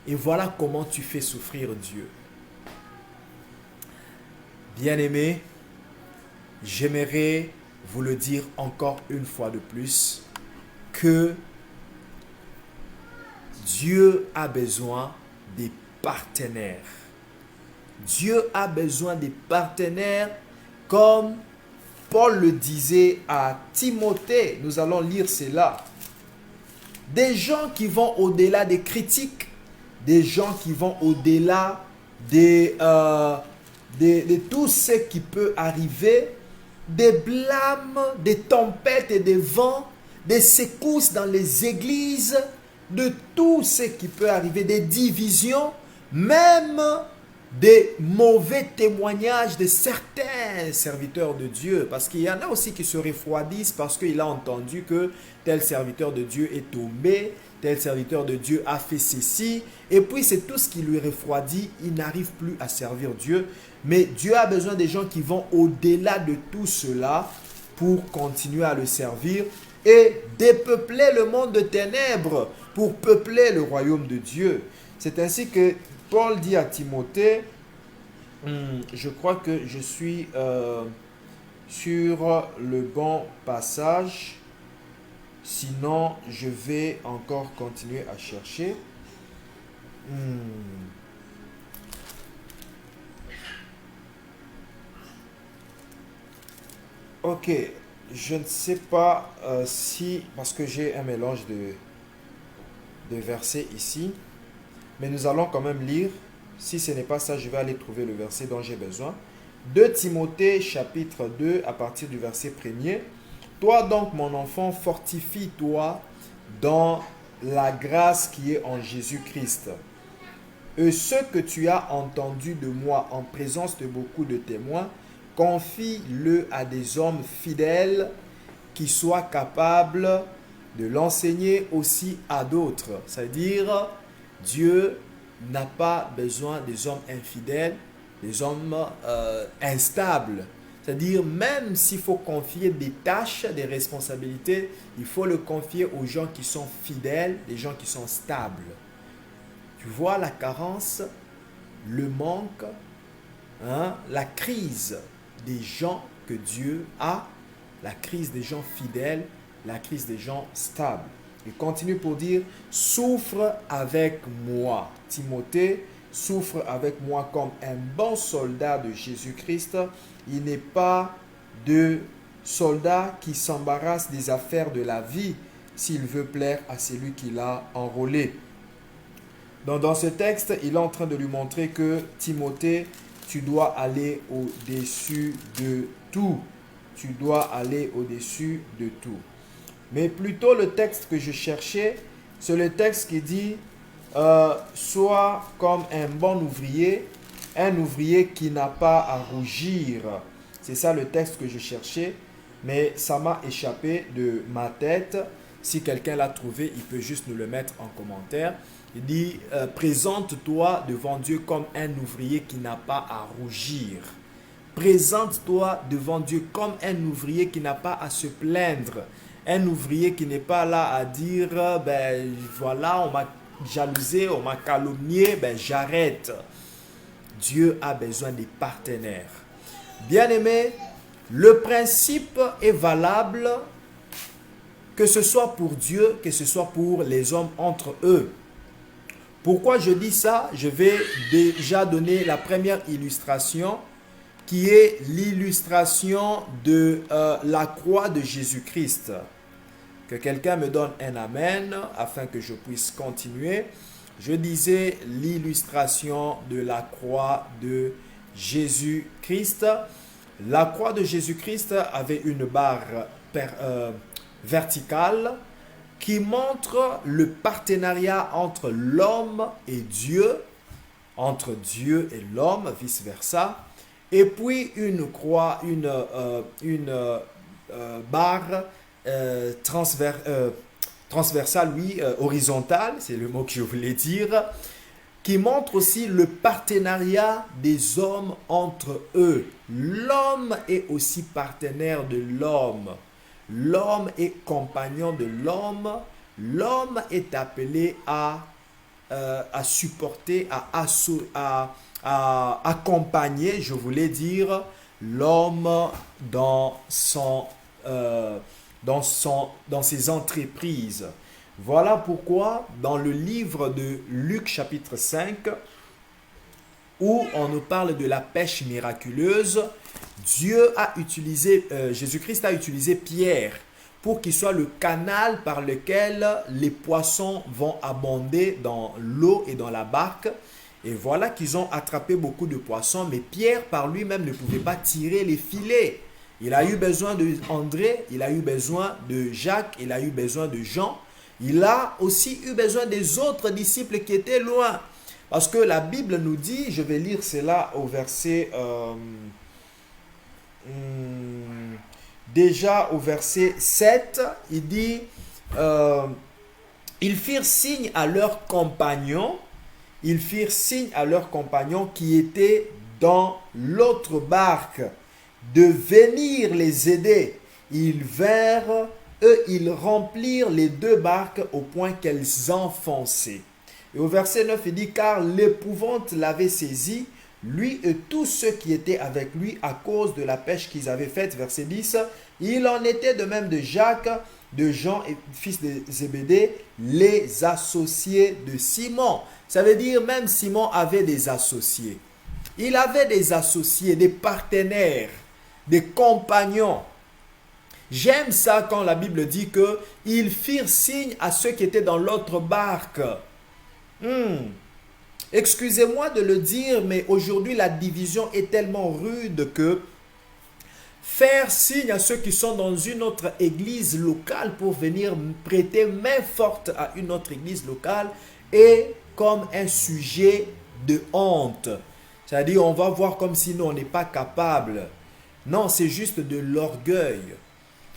Et voilà comment tu fais souffrir Dieu. Bien-aimés, j'aimerais vous le dire encore une fois de plus, que Dieu a besoin des partenaires. Dieu a besoin des partenaires comme Paul le disait à Timothée. Nous allons lire cela. Des gens qui vont au-delà des critiques, des gens qui vont au-delà de tout ce qui peut arriver, des blâmes, des tempêtes et des vents, des secousses dans les églises, de tout ce qui peut arriver, des divisions, même des mauvais témoignages de certains serviteurs de Dieu. Parce qu'il y en a aussi qui se refroidissent parce qu'il a entendu que tel serviteur de Dieu est tombé, tel serviteur de Dieu a fait ceci. Et puis c'est tout ce qui lui refroidit, il n'arrive plus à servir Dieu. Mais Dieu a besoin des gens qui vont au-delà de tout cela pour continuer à le servir et dépeupler le monde de ténèbres pour peupler le royaume de Dieu. C'est ainsi que Paul dit à Timothée, je crois que je suis sur le bon passage, sinon je vais encore continuer à chercher. Ok, je ne sais pas si, parce que j'ai un mélange de versets ici, mais nous allons quand même lire. Si ce n'est pas ça, je vais aller trouver le verset dont j'ai besoin. 2 Timothée chapitre 2 à partir du verset 1er. Toi donc mon enfant, fortifie-toi dans la grâce qui est en Jésus-Christ. Et ce que tu as entendu de moi en présence de beaucoup de témoins, confie-le à des hommes fidèles qui soient capables de l'enseigner aussi à d'autres. C'est-à-dire, Dieu n'a pas besoin des hommes infidèles, des hommes instables. C'est-à-dire, même s'il faut confier des tâches, des responsabilités, il faut le confier aux gens qui sont fidèles, des gens qui sont stables. Tu vois la carence, le manque, la crise des gens que Dieu a, la crise des gens fidèles, la crise des gens stables. Il continue pour dire, souffre avec moi. Timothée, souffre avec moi comme un bon soldat de Jésus-Christ. Il n'est pas de soldat qui s'embarrasse des affaires de la vie s'il veut plaire à celui qui l'a enrôlé. Donc, dans ce texte, il est en train de lui montrer que Timothée, tu dois aller au-dessus de tout. Tu dois aller au-dessus de tout. Mais plutôt le texte que je cherchais, c'est le texte qui dit sois comme un bon ouvrier, un ouvrier qui n'a pas à rougir. C'est ça le texte que je cherchais, mais ça m'a échappé de ma tête. Si quelqu'un l'a trouvé, il peut juste nous le mettre en commentaire. Il dit présente-toi devant Dieu comme un ouvrier qui n'a pas à rougir. Présente-toi devant Dieu comme un ouvrier qui n'a pas à se plaindre. Un ouvrier qui n'est pas là à dire ben voilà, on m'a jalousé, on m'a calomnié, ben j'arrête. Dieu a besoin des partenaires. Bien-aimés, le principe est valable que ce soit pour Dieu, que ce soit pour les hommes entre eux. Pourquoi je dis ça? Je vais déjà donner la première illustration qui est l'illustration de la croix de Jésus-Christ. Que quelqu'un me donne un amen afin que je puisse continuer. Je disais l'illustration de la croix de Jésus-Christ. La croix de Jésus-Christ avait une barre verticale qui montre le partenariat entre l'homme et Dieu, entre Dieu et l'homme, vice-versa. Et puis une croix, une barre transversale, oui, horizontale, c'est le mot que je voulais dire, qui montre aussi le partenariat des hommes entre eux. L'homme est aussi partenaire de l'homme. L'homme est compagnon de l'homme. L'homme est appelé à supporter, à accompagner, je voulais dire, l'homme dans ses entreprises. Voilà pourquoi dans le livre de Luc chapitre 5, où on nous parle de la pêche miraculeuse, Jésus-Christ a utilisé Pierre pour qu'il soit le canal par lequel les poissons vont abonder dans l'eau et dans la barque. Et voilà qu'ils ont attrapé beaucoup de poissons, mais Pierre par lui-même ne pouvait pas tirer les filets. Il a eu besoin d'André, il a eu besoin de Jacques, il a eu besoin de Jean. Il a aussi eu besoin des autres disciples qui étaient loin. Parce que la Bible nous dit, je vais lire cela au verset... déjà au verset 7, il dit ils firent signe à leurs compagnons, qui étaient dans l'autre barque de venir les aider. Ils vinrent, ils remplirent les deux barques au point qu'elles enfonçaient. Et au verset 9, il dit car l'épouvante l'avait saisi, lui et tous ceux qui étaient avec lui à cause de la pêche qu'ils avaient faite. Verset 10, il en était de même de Jacques, de Jean, et fils de Zébédée, les associés de Simon. Ça veut dire même Simon avait des associés. Il avait des associés, des partenaires, des compagnons. J'aime ça quand la Bible dit que ils firent signe à ceux qui étaient dans l'autre barque. Excusez-moi de le dire, mais aujourd'hui la division est tellement rude que faire signe à ceux qui sont dans une autre église locale pour venir prêter main forte à une autre église locale est comme un sujet de honte. C'est-à-dire, on va voir comme si nous, on n'est pas capable. Non, c'est juste de l'orgueil.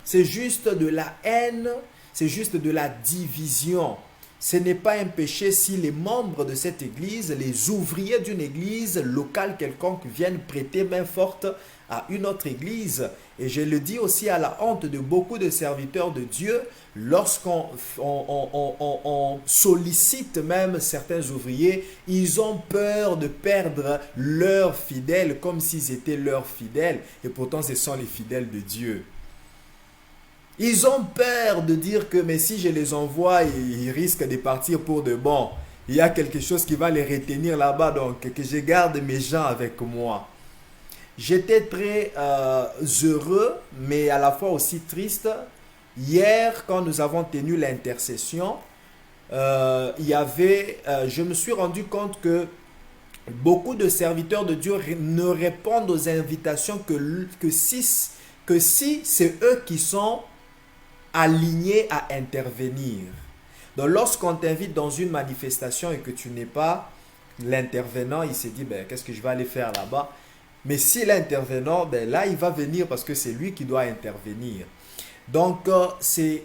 C'est juste de la haine. C'est juste de la division. Ce n'est pas un péché si les membres de cette église, les ouvriers d'une église locale quelconque viennent prêter main forte à une autre église. Et je le dis aussi à la honte de beaucoup de serviteurs de Dieu, lorsqu'on on sollicite même certains ouvriers, ils ont peur de perdre leurs fidèles comme s'ils étaient leurs fidèles. Et pourtant, ce sont les fidèles de Dieu. Ils ont peur de dire que mais si je les envoie, ils risquent de partir pour de bon. Il y a quelque chose qui va les retenir là-bas, donc que je garde mes gens avec moi. J'étais très heureux, mais à la fois aussi triste. Hier, quand nous avons tenu l'intercession, je me suis rendu compte que beaucoup de serviteurs de Dieu ne répondent aux invitations que si c'est eux qui sont aligné à intervenir. Donc lorsqu'on t'invite dans une manifestation et que tu n'es pas l'intervenant, il s'est dit, ben, qu'est-ce que je vais aller faire là-bas? Mais si l'intervenant, ben, là, il va venir parce que c'est lui qui doit intervenir. Donc, ce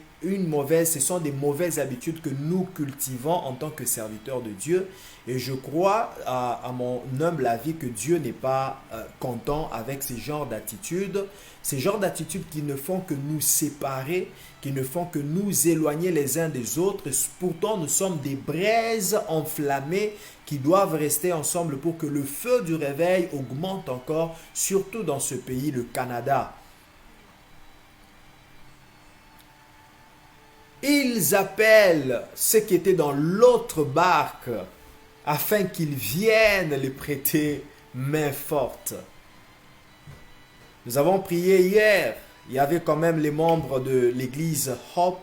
sont des mauvaises habitudes que nous cultivons en tant que serviteurs de Dieu. Et je crois, à mon humble avis, que Dieu n'est pas content avec ces genres d'attitudes. Ces genres d'attitudes qui ne font que nous séparer, qui ne font que nous éloigner les uns des autres. Pourtant, nous sommes des braises enflammées qui doivent rester ensemble pour que le feu du réveil augmente encore, surtout dans ce pays, le Canada. Ils appellent ceux qui étaient dans l'autre barque afin qu'ils viennent les prêter main forte. Nous avons prié hier. Il y avait quand même les membres de l'église Hope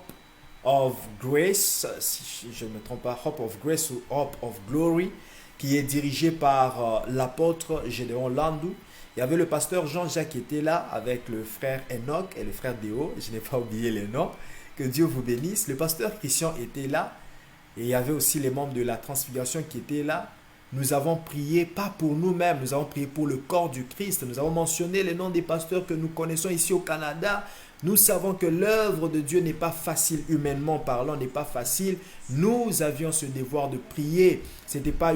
of Grace, si je ne me trompe pas, Hope of Grace ou Hope of Glory, qui est dirigée par l'apôtre Gédéon Landou. Il y avait le pasteur Jean-Jacques qui était là avec le frère Enoch et le frère Déo. Je n'ai pas oublié les noms. Que Dieu vous bénisse. Le pasteur Christian était là. Et il y avait aussi les membres de la transfiguration qui étaient là. Nous avons prié, pas pour nous-mêmes, nous avons prié pour le corps du Christ. Nous avons mentionné les noms des pasteurs que nous connaissons ici au Canada. Nous savons que l'œuvre de Dieu n'est pas facile, humainement parlant, n'est pas facile. Nous avions ce devoir de prier. C'était pas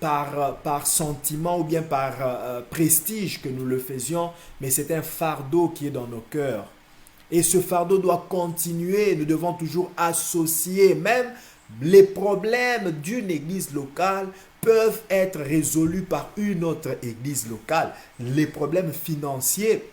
par sentiment ou bien par prestige que nous le faisions, mais c'est un fardeau qui est dans nos cœurs. Et ce fardeau doit continuer. Nous devons toujours associer. Même les problèmes d'une église locale peuvent être résolus par une autre église locale. Les problèmes financiers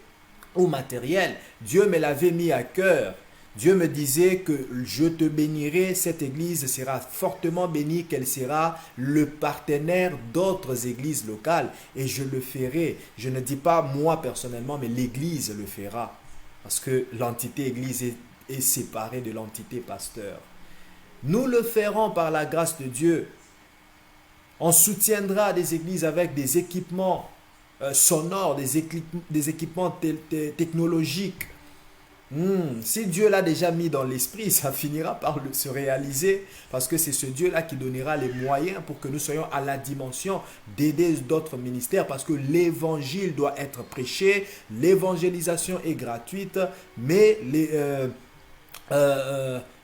ou matériels, Dieu me l'avait mis à cœur. Dieu me disait que je te bénirai, cette église sera fortement bénie, qu'elle sera le partenaire d'autres églises locales. Et je le ferai. Je ne dis pas moi personnellement, mais l'église le fera. Parce que l'entité église est séparée de l'entité pasteur. Nous le ferons par la grâce de Dieu. On soutiendra des églises avec des équipements sonores, des équipements technologiques. Si Dieu l'a déjà mis dans l'esprit, ça finira par se réaliser parce que c'est ce Dieu-là qui donnera les moyens pour que nous soyons à la dimension d'aider d'autres ministères parce que l'évangile doit être prêché, l'évangélisation est gratuite, mais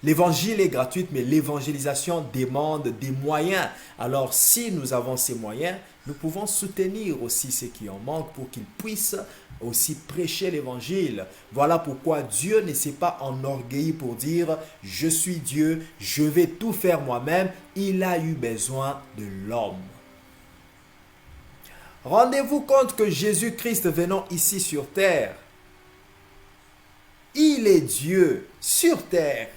l'évangile est gratuite, mais l'évangélisation demande des moyens. Alors si nous avons ces moyens, nous pouvons soutenir aussi ceux qui en manquent pour qu'ils puissent aussi prêcher l'évangile. Voilà pourquoi Dieu ne s'est pas enorgueilli pour dire « Je suis Dieu, je vais tout faire moi-même ». Il a eu besoin de l'homme. Rendez-vous compte que Jésus-Christ venant ici sur terre, il est Dieu sur terre.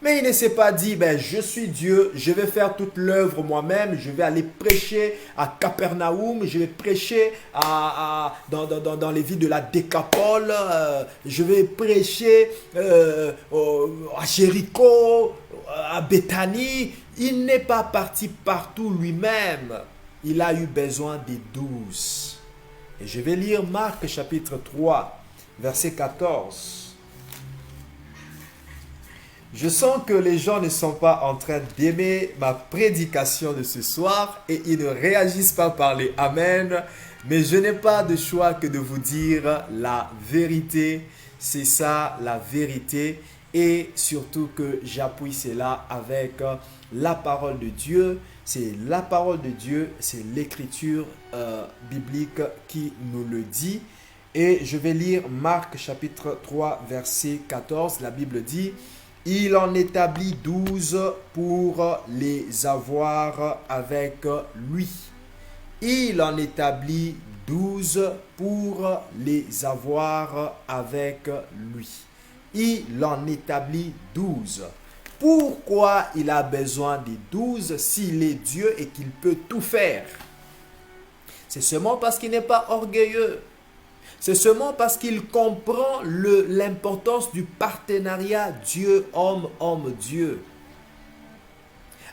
Mais il ne s'est pas dit, ben, je suis Dieu, je vais faire toute l'œuvre moi-même, je vais aller prêcher à Capernaum, je vais prêcher dans les villes de la Décapole, je vais prêcher à Jéricho, à Béthanie, il n'est pas parti partout lui-même. Il a eu besoin des 12. Et je vais lire Marc chapitre 3, verset 14. Je sens que les gens ne sont pas en train d'aimer ma prédication de ce soir et ils ne réagissent pas par les Amen. Mais je n'ai pas de choix que de vous dire la vérité. C'est ça la vérité. Et surtout que j'appuie cela avec la parole de Dieu. C'est la parole de Dieu, c'est l'écriture biblique qui nous le dit. Et je vais lire Marc chapitre 3 verset 14. La Bible dit: il en établit 12 pour les avoir avec lui. Il en établit 12 pour les avoir avec lui. Il en établit 12. Pourquoi il a besoin des 12 s'il est Dieu et qu'il peut tout faire? C'est seulement parce qu'il n'est pas orgueilleux. C'est seulement parce qu'il comprend l'importance du partenariat Dieu-homme, homme-Dieu.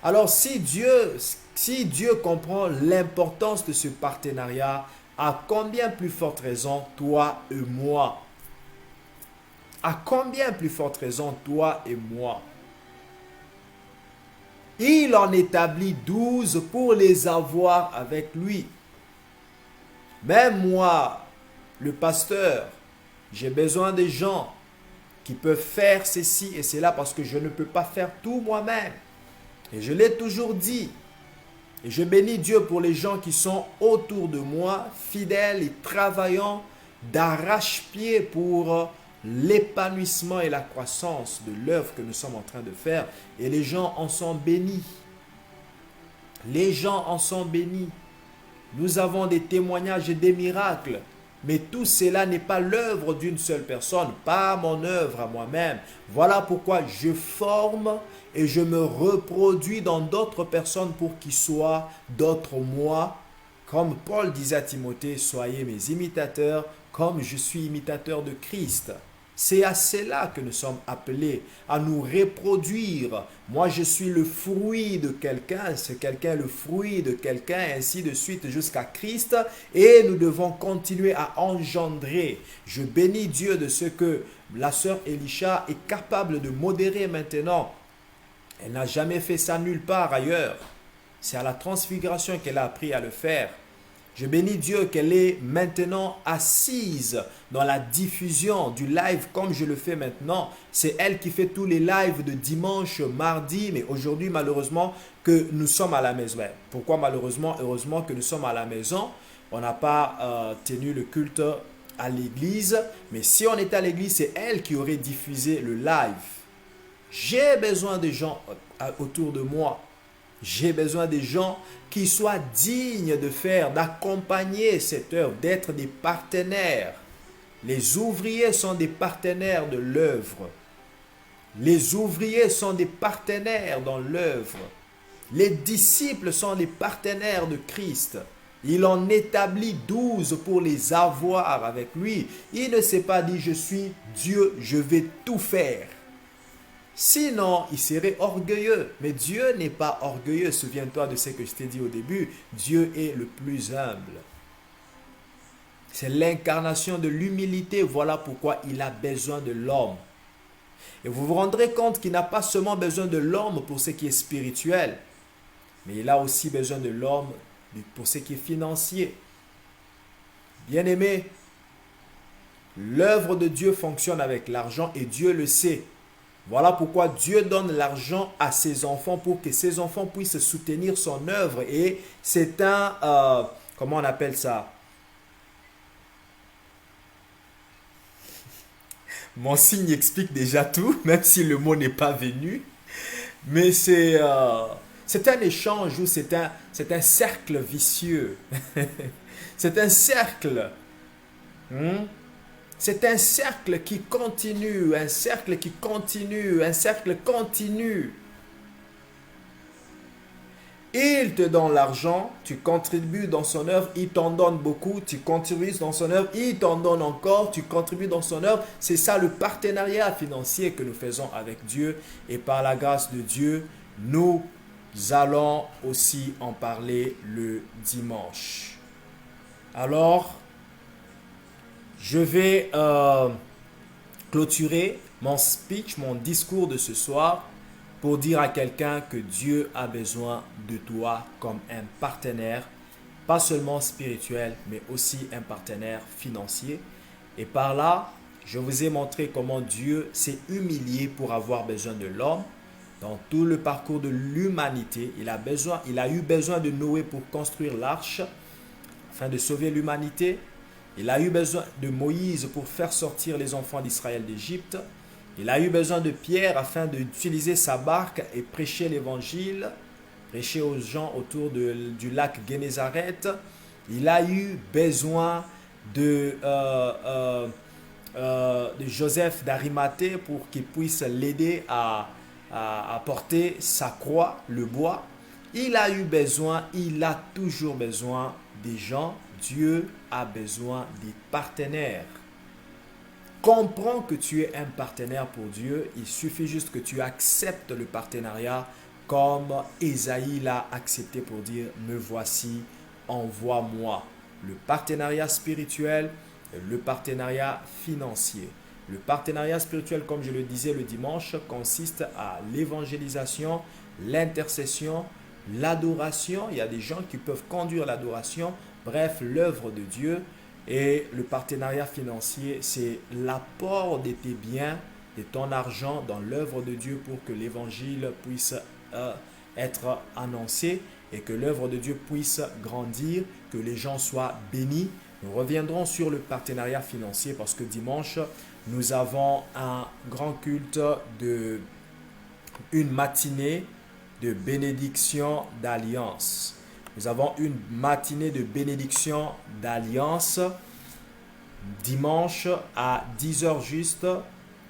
Alors si Dieu comprend l'importance de ce partenariat, à combien plus forte raison toi et moi? À combien plus forte raison toi et moi? Il en établit 12 pour les avoir avec lui. Même moi, le pasteur, j'ai besoin des gens qui peuvent faire ceci et cela parce que je ne peux pas faire tout moi-même. Et je l'ai toujours dit. Et je bénis Dieu pour les gens qui sont autour de moi, fidèles et travaillant d'arrache-pied pour l'épanouissement et la croissance de l'œuvre que nous sommes en train de faire. Et les gens en sont bénis. Les gens en sont bénis. Nous avons des témoignages et des miracles. Mais tout cela n'est pas l'œuvre d'une seule personne, pas mon œuvre à moi-même. Voilà pourquoi je forme et je me reproduis dans d'autres personnes pour qu'ils soient d'autres moi. Comme Paul disait à Timothée, soyez mes imitateurs comme je suis imitateur de Christ. C'est à cela que nous sommes appelés, à nous reproduire. Moi, je suis le fruit de quelqu'un, c'est quelqu'un le fruit de quelqu'un, ainsi de suite jusqu'à Christ. Et nous devons continuer à engendrer. Je bénis Dieu de ce que la sœur Elisha est capable de modérer maintenant. Elle n'a jamais fait ça nulle part ailleurs. C'est à la transfiguration qu'elle a appris à le faire. Je bénis Dieu qu'elle est maintenant assise dans la diffusion du live comme je le fais maintenant. C'est elle qui fait tous les lives de dimanche, mardi, mais aujourd'hui malheureusement que nous sommes à la maison. Pourquoi malheureusement? Heureusement que nous sommes à la maison. On n'a pas tenu le culte à l'église, mais si on était à l'église, c'est elle qui aurait diffusé le live. J'ai besoin de gens autour de moi. J'ai besoin des gens qui soient dignes de faire, d'accompagner cette œuvre, d'être des partenaires. Les ouvriers sont des partenaires de l'œuvre. Les ouvriers sont des partenaires dans l'œuvre. Les disciples sont des partenaires de Christ. Il en établit 12 pour les avoir avec lui. Il ne s'est pas dit, je suis Dieu, je vais tout faire. Sinon, il serait orgueilleux. Mais Dieu n'est pas orgueilleux. Souviens-toi de ce que je t'ai dit au début. Dieu est le plus humble. C'est l'incarnation de l'humilité. Voilà pourquoi il a besoin de l'homme. Et vous vous rendrez compte qu'il n'a pas seulement besoin de l'homme pour ce qui est spirituel, mais il a aussi besoin de l'homme pour ce qui est financier. Bien-aimé, l'œuvre de Dieu fonctionne avec l'argent et Dieu le sait. Voilà pourquoi Dieu donne l'argent à ses enfants pour que ses enfants puissent soutenir son œuvre. Et c'est un, comment on appelle ça? Mon signe explique déjà tout, même si le mot n'est pas venu. Mais c'est un échange ou c'est un cercle vicieux. C'est un cercle. C'est un cercle qui continue, un cercle qui continue, un cercle continu. Il te donne l'argent, tu contribues dans son œuvre, il t'en donne beaucoup, tu contribues dans son œuvre, il t'en donne encore, tu contribues dans son œuvre. C'est ça le partenariat financier que nous faisons avec Dieu. Et par la grâce de Dieu, nous allons aussi en parler le dimanche. Alors, je vais clôturer mon speech, mon discours de ce soir pour dire à quelqu'un que Dieu a besoin de toi comme un partenaire, pas seulement spirituel, mais aussi un partenaire financier. Et par là, je vous ai montré comment Dieu s'est humilié pour avoir besoin de l'homme. Dans tout le parcours de l'humanité, il a eu besoin de Noé pour construire l'arche, afin de sauver l'humanité. Il a eu besoin de Moïse pour faire sortir les enfants d'Israël d'Égypte. Il a eu besoin de Pierre afin d'utiliser sa barque et prêcher l'évangile, prêcher aux gens autour du lac Génézareth. Il a eu besoin de Joseph d'Arimathée pour qu'il puisse l'aider à porter sa croix, le bois. Il a toujours besoin des gens. Dieu a besoin des partenaires. Comprends que tu es un partenaire pour Dieu. Il suffit juste que tu acceptes le partenariat comme Ésaïe l'a accepté pour dire « Me voici, envoie-moi ». Le partenariat spirituel et le partenariat financier. Le partenariat spirituel, comme je le disais le dimanche, consiste à l'évangélisation, l'intercession, l'adoration. Il y a des gens qui peuvent conduire l'adoration. Bref, l'œuvre de Dieu. Et le partenariat financier, c'est l'apport de tes biens, de ton argent dans l'œuvre de Dieu pour que l'évangile puisse être annoncé et que l'œuvre de Dieu puisse grandir, que les gens soient bénis. Nous reviendrons sur le partenariat financier parce que dimanche, nous avons un grand culte une matinée de bénédiction d'alliance. Nous avons une matinée de bénédiction d'alliance dimanche à 10 heures juste.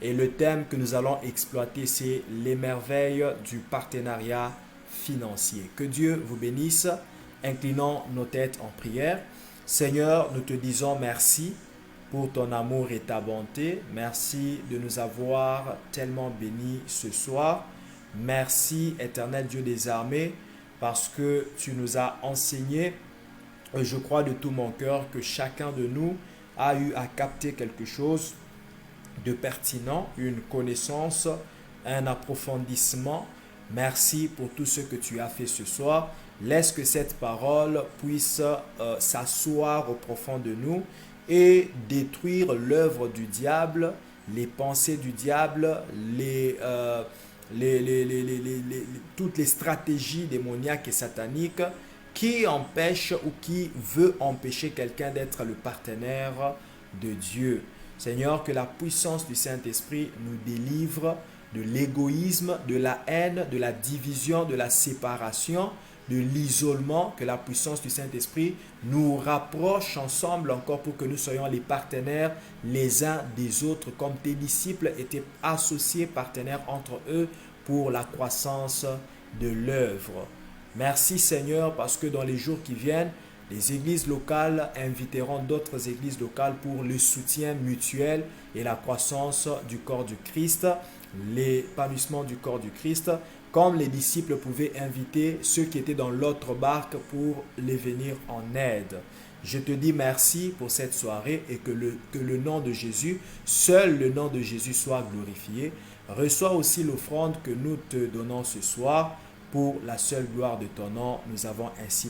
Et le thème que nous allons exploiter, c'est les merveilles du partenariat financier. Que Dieu vous bénisse. Inclinons nos têtes en prière. Seigneur, nous te disons merci pour ton amour et ta bonté. Merci de nous avoir tellement bénis ce soir. Merci, éternel Dieu des armées, parce que tu nous as enseigné, et je crois de tout mon cœur que chacun de nous a eu à capter quelque chose de pertinent, une connaissance, un approfondissement. Merci pour tout ce que tu as fait ce soir. Laisse que cette parole puisse s'asseoir au profond de nous et détruire l'œuvre du diable, les pensées du diable, toutes les stratégies démoniaques et sataniques qui empêchent ou qui veut empêcher quelqu'un d'être le partenaire de Dieu. Seigneur, que la puissance du Saint-Esprit nous délivre de l'égoïsme, de la haine, de la division, de la séparation, de l'isolement, que la puissance du Saint-Esprit nous rapproche ensemble encore pour que nous soyons les partenaires les uns des autres, comme tes disciples étaient associés, partenaires entre eux pour la croissance de l'œuvre. Merci Seigneur, parce que dans les jours qui viennent, les églises locales inviteront d'autres églises locales pour le soutien mutuel et la croissance du corps du Christ, l'épanouissement du corps du Christ, comme les disciples pouvaient inviter ceux qui étaient dans l'autre barque pour les venir en aide. Je te dis merci pour cette soirée et que le nom de Jésus, seul le nom de Jésus soit glorifié. Reçois aussi l'offrande que nous te donnons ce soir pour la seule gloire de ton nom. Nous avons ainsi